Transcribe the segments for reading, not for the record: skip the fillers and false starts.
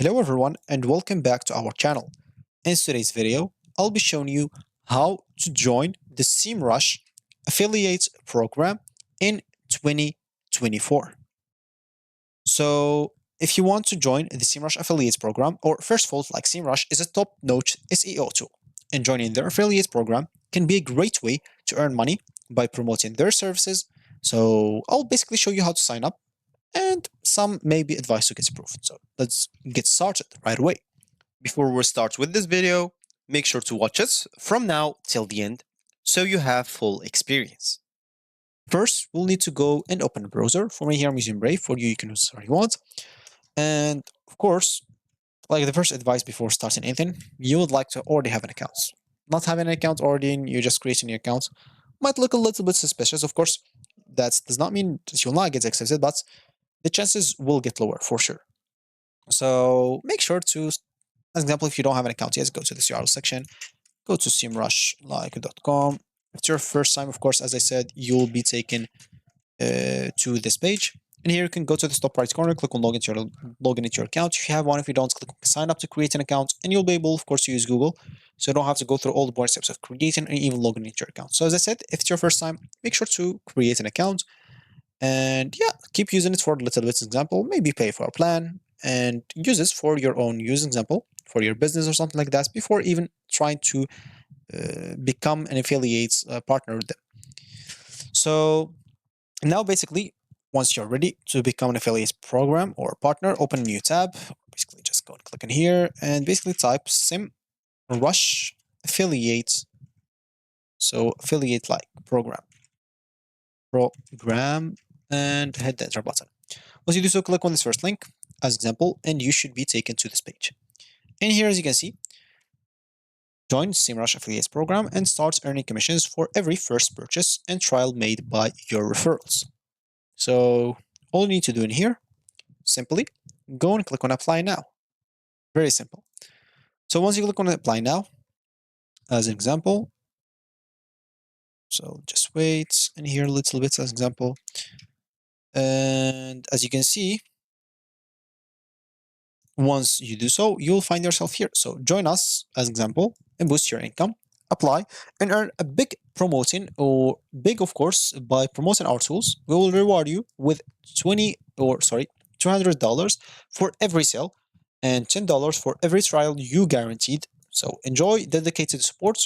Hello everyone and welcome back to our channel. In today's video, I'll be showing you how to join the SEMrush affiliate program in 2024. So if you want to join the SEMrush affiliates program, or first of all, like SEMrush is a top-notch SEO tool, and joining their affiliate program can be a great way to earn money by promoting their services. So I'll basically show you how to sign up and some maybe advice to get approved. So let's get started right away. Before we start with this video, make sure to watch us from now till the end so you have full experience. First, we'll need to go and open a browser. For me here, I'm using Brave. For you, you can use whatever you want. And of course, like the first advice before starting anything, you would like to already have an account. Not having an account already, and you're just creating your account, might look a little bit suspicious. Of course, that does not mean that you'll not get accepted, but the chances will get lower for sure. So make sure to, as an example, if you don't have an account yet, go to this URL section, go to semrush.com. If it's your first time, of course, as I said, you'll be taken to this page. And here you can go to the top right corner, click on login into your account. If you have one, if you don't, click on sign up to create an account, and you'll be able, of course, to use Google. So you don't have to go through all the boring steps of creating and even logging into your account. So as I said, if it's your first time, make sure to create an account. And yeah, keep using it for a little bit example, maybe pay for a plan and use this for your own use example, for your business or something like that, before even trying to become an affiliate partner with them. So now basically, once you're ready to become an affiliate program or partner, open a new tab. Basically just go and click in here and basically type SEMrush affiliate. So affiliate like program and hit the enter button. Once you do so, click on this first link as example, and you should be taken to this page. And here, as you can see, join SEMrush affiliates program and start earning commissions for every first purchase and trial made by your referrals. So all you need to do in here, simply go and click on apply now. Very simple. So once you click on apply now, as an example, so just wait and here a little bit as example. And as you can see, once you do so, you'll find yourself here. So join us as example and boost your income, apply and earn a big promoting or big, of course, by promoting our tools. We will reward you with $200 for every sale and $10 for every trial you guaranteed. So enjoy dedicated support,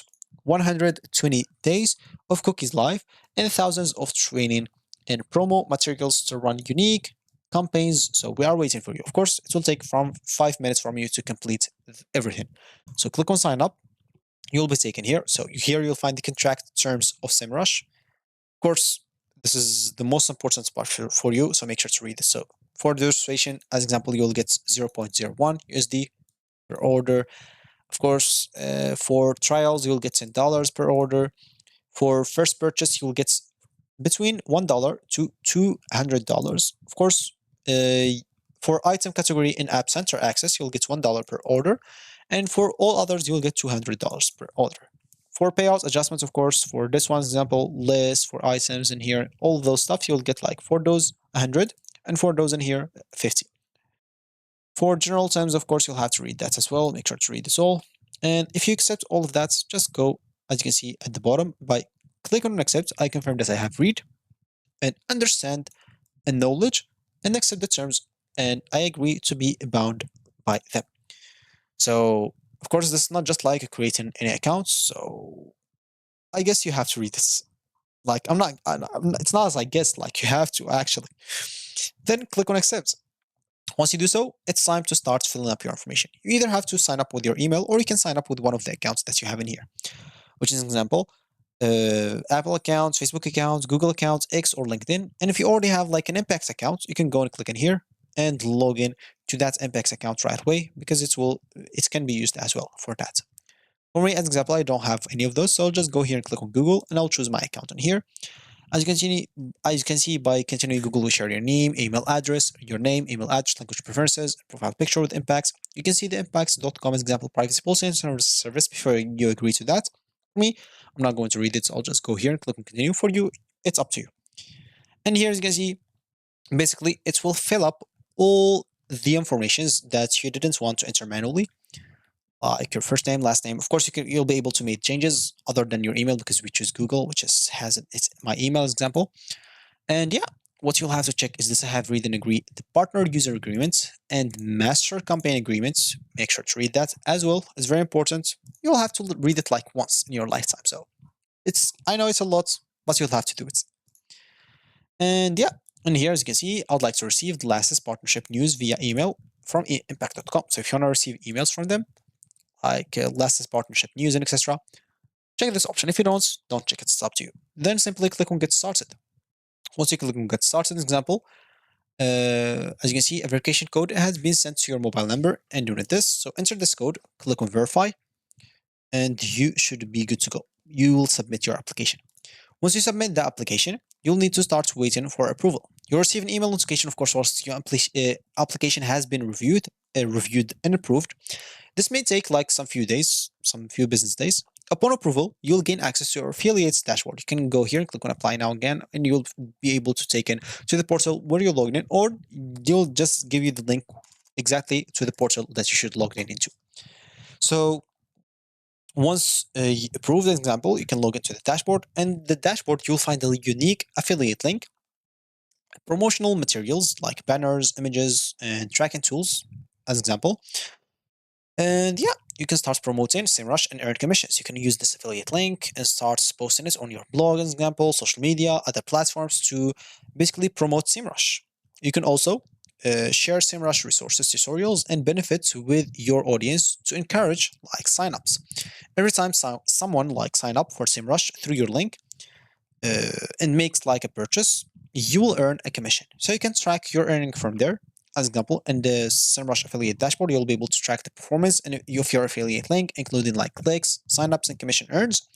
120 days of cookies live and thousands of training and promo materials to run unique campaigns. So we are waiting for you. Of course, it will take from 5 minutes from you to complete everything. So click on sign up. You'll be taken here. So here you'll find the contract terms of SEMrush. Of course, this is the most important part for you. So make sure to read this. So for the registration, as example, you'll get 0.01 USD per order. Of course, for trials, you'll get $10 per order. For first purchase, you'll get between $1 to $200. Of course, for item category in App Center access, you'll get $1 per order. And for all others, you'll get $200 per order. For payouts adjustments, of course, for this one example, list, for items in here, all those stuff, you'll get like for those 100 and for those in here, 50. For general terms, of course, you'll have to read that as well. Make sure to read this all. And if you accept all of that, just go, as you can see at the bottom, by click on accept. I confirm that I have read and understand and knowledge and accept the terms, and I agree to be bound by them. So, of course, this is not just like creating any accounts. So, I guess you have to read this. Like, it's not as I guess, like, you have to actually. Then click on accept. Once you do so, it's time to start filling up your information. You either have to sign up with your email or you can sign up with one of the accounts that you have in here, which is an example. Apple accounts, Facebook accounts, Google accounts, X or LinkedIn. And if you already have like an Impact account, you can go and click in here and log in to that Impact account right away because it can be used as well for that. For me, as an example, I don't have any of those, so I'll just go here and click on Google and I'll choose my account in here. As you can see, by continuing Google will share your name, email address, language preferences, profile picture with impacts. You can see the impacts.com as example privacy policy and service before you agree to that. For me, I'm not going to read it, so I'll just go here and click on continue. For you, it's up to you. And here, as you can see, basically, it will fill up all the informations that you didn't want to enter manually, like your first name, last name. Of course, you'll be able to make changes other than your email because we choose Google, which is has it's my email example. And yeah, what you'll have to check is this: I have read and agree the partner user agreements and master campaign agreements. Make sure to read that as well. It's very important. You'll have to read it like once in your lifetime. So I know it's a lot, but you'll have to do it. And yeah, and here as you can see, I'd like to receive the latest partnership news via email from impact.com. So if you want to receive emails from them, like latest partnership news and etc., check this option. If you don't check it. It's up to you. Then simply click on get started. Once you click on get started, example, as you can see, a verification code has been sent to your mobile number and doing this. So enter this code, click on verify, and you should be good to go. You will submit your application. Once you submit the application, you'll need to start waiting for approval. You'll receive an email notification, of course, once your application has been reviewed and approved. This may take like some few business days. Upon approval, you'll gain access to your affiliates dashboard. You can go here and click on apply now again, and you'll be able to take in to the portal where you're logged in, or they'll just give you the link exactly to the portal that you should log in into. So once you approve the example, you can log into the dashboard, and the dashboard you'll find a unique affiliate link, promotional materials like banners, images, and tracking tools as example. And yeah, you can start promoting SEMrush and earn commissions. You can use this affiliate link and start posting it on your blog, as example, social media, other platforms to basically promote SEMrush. You can also share SEMrush resources, tutorials, and benefits with your audience to encourage like signups. Every time someone like sign up for SEMrush through your link and makes like a purchase, you will earn a commission. So you can track your earning from there. As example, in the SEMrush affiliate dashboard, you'll be able to track the performance of your affiliate link, including like clicks, signups, and commission earns.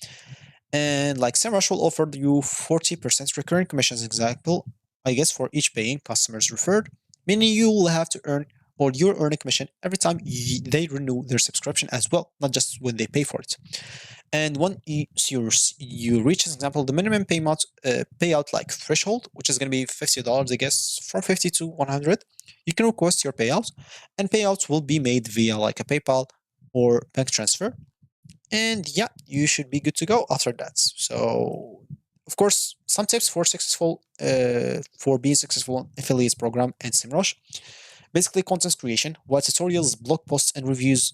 And like SEMrush will offer you 40% recurring commissions, example, I guess, for each paying customers referred, meaning you will have to earn or you'll earn a commission every time they renew their subscription as well, not just when they pay for it. And when you reach, as example, the minimum payout like threshold, which is going to be $50, I guess, from 50 to 100, you can request your payout, and payouts will be made via like a PayPal or bank transfer. And yeah, you should be good to go after that. So, of course, some tips for being successful in affiliates program and SEMrush. Basically, content creation, write tutorials, blog posts, and reviews.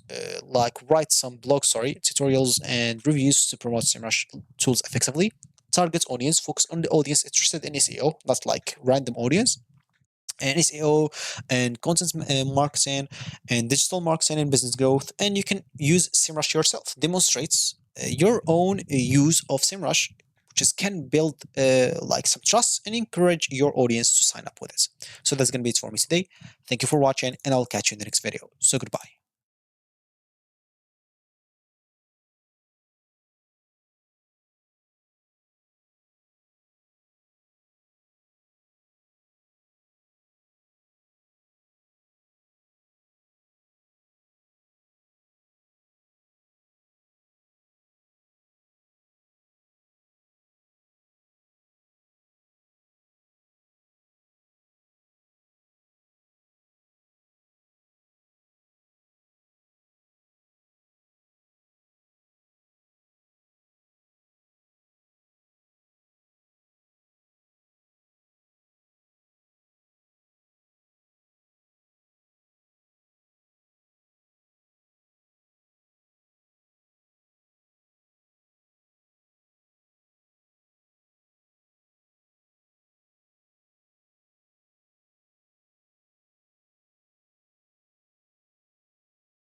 Write some tutorials and reviews to promote SEMrush tools effectively. Target audience, focus on the audience interested in SEO, not like random audience. And SEO and content marketing and digital marketing and business growth. And you can use SEMrush yourself. Demonstrates your own use of SEMrush, which is can build like some trust and encourage your audience to sign up with it. So that's going to be it for me today. Thank you for watching, and I'll catch you in the next video. So goodbye.